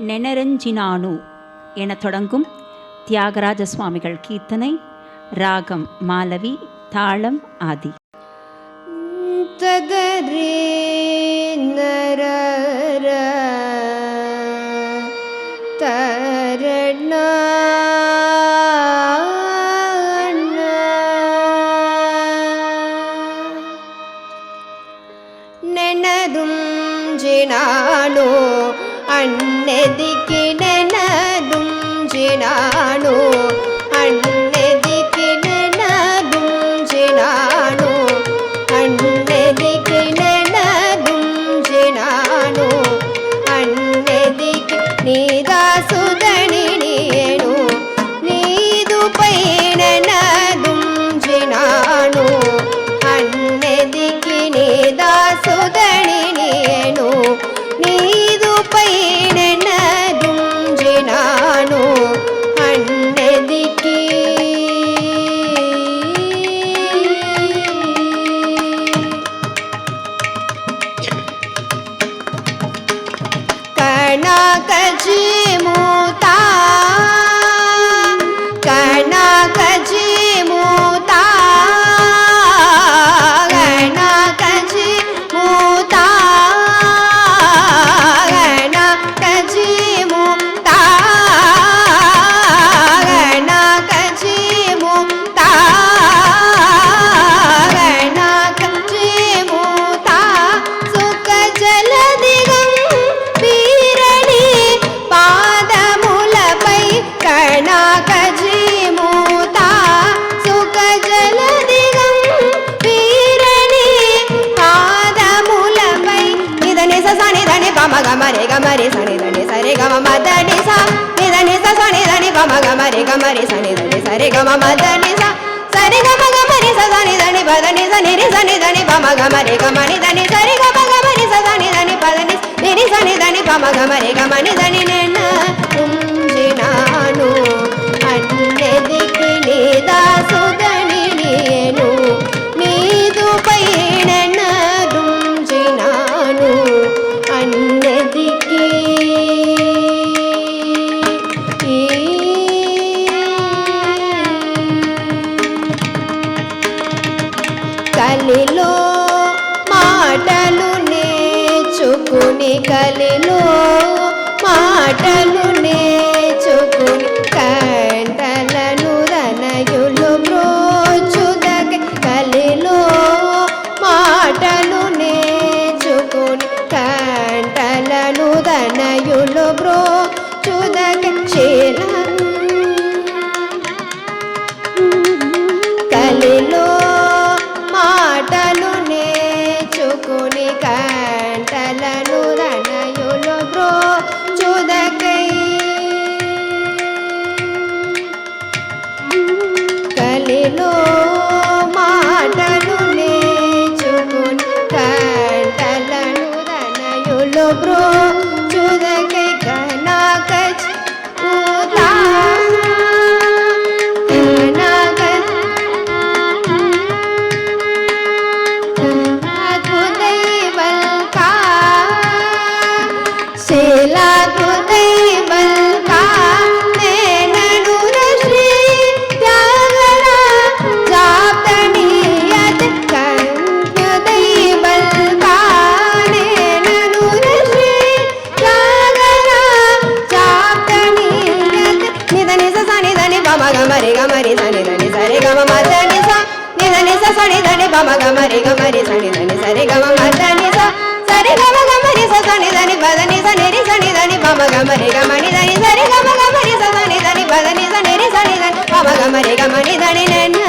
நெனரஞ்சினானு என தொடங்கும் தியாகராஜ சுவாமிகள் கீர்த்தனை. ராகம் மாலவி, தாளம் ஆதி. ததரே நரர தரண நெனதும் ஜினானோ அன்னதிக்கு நெனதும் ஜினானோ அன்னதிக்கு நெனதும் ஜினானோ அன்னதிக்கு நெனதும் ஜினானோ அன்னதிக்கு நீதாசுதனி நீயனோ நீது பைனனதும் ஜினானோ அன்னதிக்கு நீதாசுதனி நீயனோ நீது பைனனதும் ஜினானோ அன்னதிக்கு కనకజి మూతా కనకజి మూతా కనకజి మూతా కనకజి మూతా కనకజి మూతా కనకజి మూతా సుఖ జలదిగం వీరణి పాదములపై కనకజి మూతా సుఖ జలదిగం వీరణి పాదములపై నిదని సని దని పమ గమరి గమరి సని దని సరి గమ మదని సా నిదని సని దని పమ గమరి గమరి సని దని సరి గమ మదని సా సరి గమ గమరి సని దని పదని సని రి సని దని పమ గమరి గమని దని సరి గమ గమరి సని దని పదని రి సని దని పమ గమరి గమని దని నెన ఉంజినాను అన్నదికి నీదాసుదని నీయను నీదు పైననదుం జినాను అన్నదికి కలిలో మాటలు నేర్చుకుని కలిలో మాటలు నేర్చుకుని కంటలను రనయులు బ్రోచుదక కలిలో మాటలు నేర్చుకుని కంటలను రనయులు బ్రోచుదక కలిలో మాటలు నేర్చుకుని కంటలను రనయులు బ్రోచుదకై కలిలో మాటలు నేర్చుకుని కంటలను రనయులు బ్రోచుదకై కనకజి మూతా గమరి గమరి సని దని సరి గమ మదని సా నిదని సని దని పమ గమరి గమరి సని దని సరి గమ మదని సా సరి గమ గమరి సని దని పదని సని రి సని దని పమ గమరి గమని దని సరి గమ గమరి సని దని పదని సని రి సని దని పమ గమరి గమని దని నెన